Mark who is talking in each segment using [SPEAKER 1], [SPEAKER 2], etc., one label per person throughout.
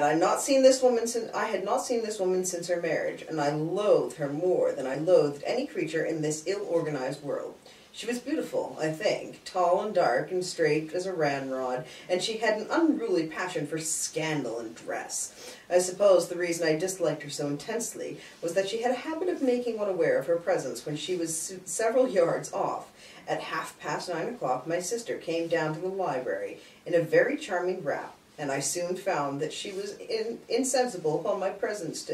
[SPEAKER 1] I had not seen this woman since her marriage, and I loathed her more than I loathed any creature in this ill-organized world. She was beautiful, I think, tall and dark and straight as a ramrod, and she had an unruly passion for scandal and dress. I suppose the reason I disliked her so intensely was that she had a habit of making one aware of her presence when she was several yards off. At 9:30 my sister came down to the library in a very charming wrap, and I soon found that she was insensible upon my presence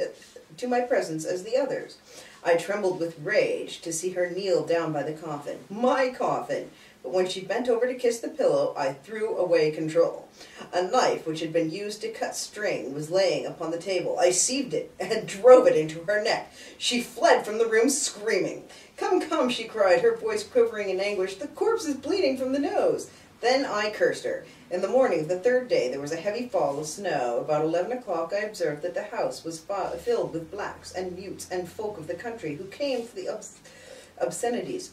[SPEAKER 1] to my presence as the others. I trembled with rage to see her kneel down by the coffin, my coffin, but when she bent over to kiss the pillow, I threw away control. A knife which had been used to cut string was laying upon the table. I seized it and drove it into her neck. She fled from the room screaming. "Come, come," she cried, her voice quivering in anguish. "The corpse is bleeding from the nose." Then I cursed her. In the morning of the third day there was a heavy fall of snow. About 11 o'clock I observed that the house was filled with blacks and mutes and folk of the country who came for the obscenities.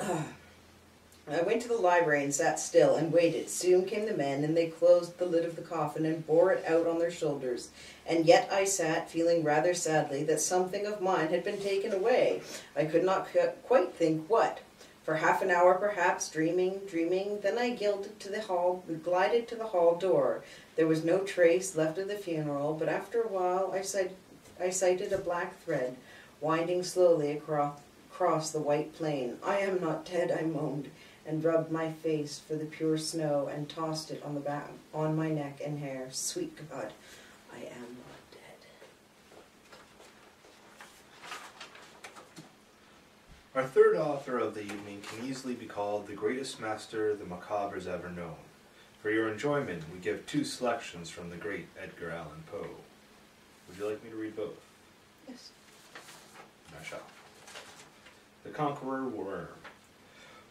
[SPEAKER 1] I went to the library and sat still and waited. Soon came the men, and they closed the lid of the coffin and bore it out on their shoulders. And yet I sat, feeling rather sadly that something of mine had been taken away. I could not quite think what. For half an hour, perhaps, dreaming, then I glided to the hall door. There was no trace left of the funeral, but after a while I sighted a black thread winding slowly across the white plain. "I am not dead," I moaned, and rubbed my face for the pure snow and tossed it on my neck and hair. Sweet God, I am not dead.
[SPEAKER 2] Our third author of the evening can easily be called the greatest master the macabre has ever known. For your enjoyment, we give two selections from the great Edgar Allan Poe. Would you like me to read both?
[SPEAKER 1] Yes.
[SPEAKER 2] I shall. The Conqueror Worm.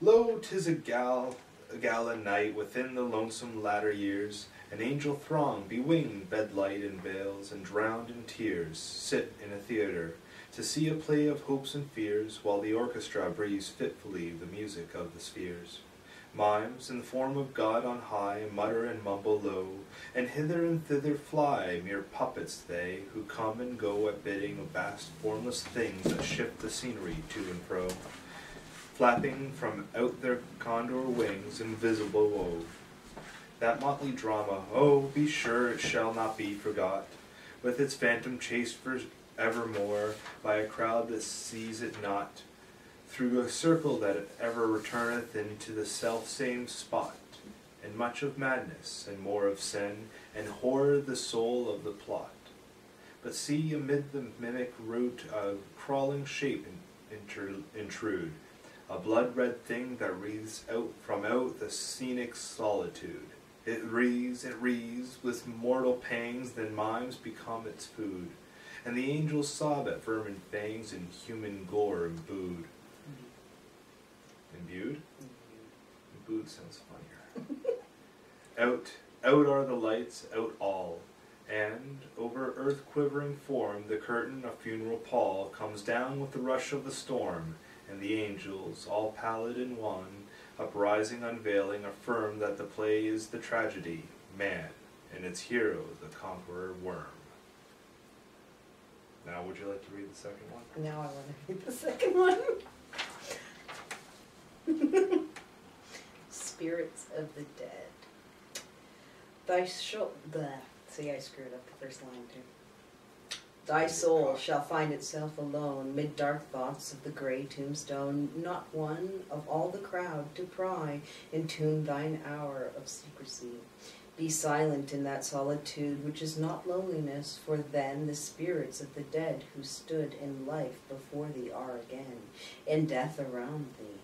[SPEAKER 2] Lo, 'tis a gala night within the lonesome latter years. An angel throng, bewinged, bedlight in veils, and drowned in tears, sit in a theatre, to see a play of hopes and fears, while the orchestra breathes fitfully the music of the spheres. Mimes, in the form of God on high, mutter and mumble low, and hither and thither fly, mere puppets they, who come and go at bidding of vast formless things that shift the scenery to and fro, flapping from out their condor wings, invisible woe. That motley drama, oh, be sure it shall not be forgot, with its phantom chased for evermore by a crowd that sees it not, through a circle that ever returneth into the self-same spot, and much of madness, and more of sin, and horror the soul of the plot. But see, amid the mimic rout a crawling shape intrude, a blood-red thing that wreathes from out the scenic solitude. It wreathes, with mortal pangs, then mimes become its food, and the angels sob at vermin fangs and human gore imbued. Imbued? Imbued sounds funnier. Out are the lights, out all, and over earth-quivering form the curtain of funeral pall comes down with the rush of the storm, and the angels, all pallid and wan, uprising unveiling, affirm that the play is the tragedy, man, and its hero, the conqueror worm. Now, would you like to read the second one?
[SPEAKER 1] Now I want to read the second one. Spirits of the dead. See, I screwed up the first line too. Thy soul shall find itself alone, mid dark thoughts of the grey tombstone, not one of all the crowd to pry into thine hour of secrecy. Be silent in that solitude which is not loneliness, for then the spirits of the dead who stood in life before thee are again, in death around thee,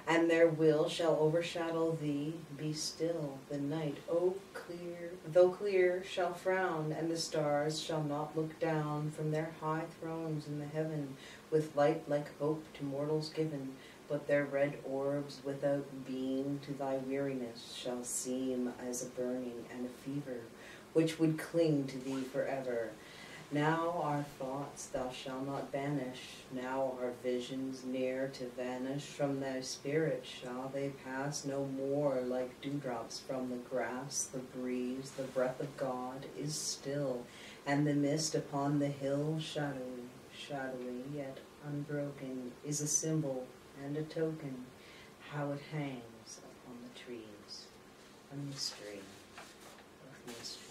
[SPEAKER 1] and their will shall overshadow thee. Be still, the night, though clear, shall frown, and the stars shall not look down from their high thrones in the heaven, with light like hope to mortals given, but their red orbs without beam to thy weariness shall seem as a burning and a fever, which would cling to thee forever. Now our thoughts thou shalt not banish, now our visions near to vanish. From thy spirit shall they pass no more, like dewdrops from the grass. The breeze, the breath of God, is still, and the mist upon the hill, shadowy, shadowy, yet unbroken, is a symbol and a token, how it hangs upon the trees, a mystery of mystery.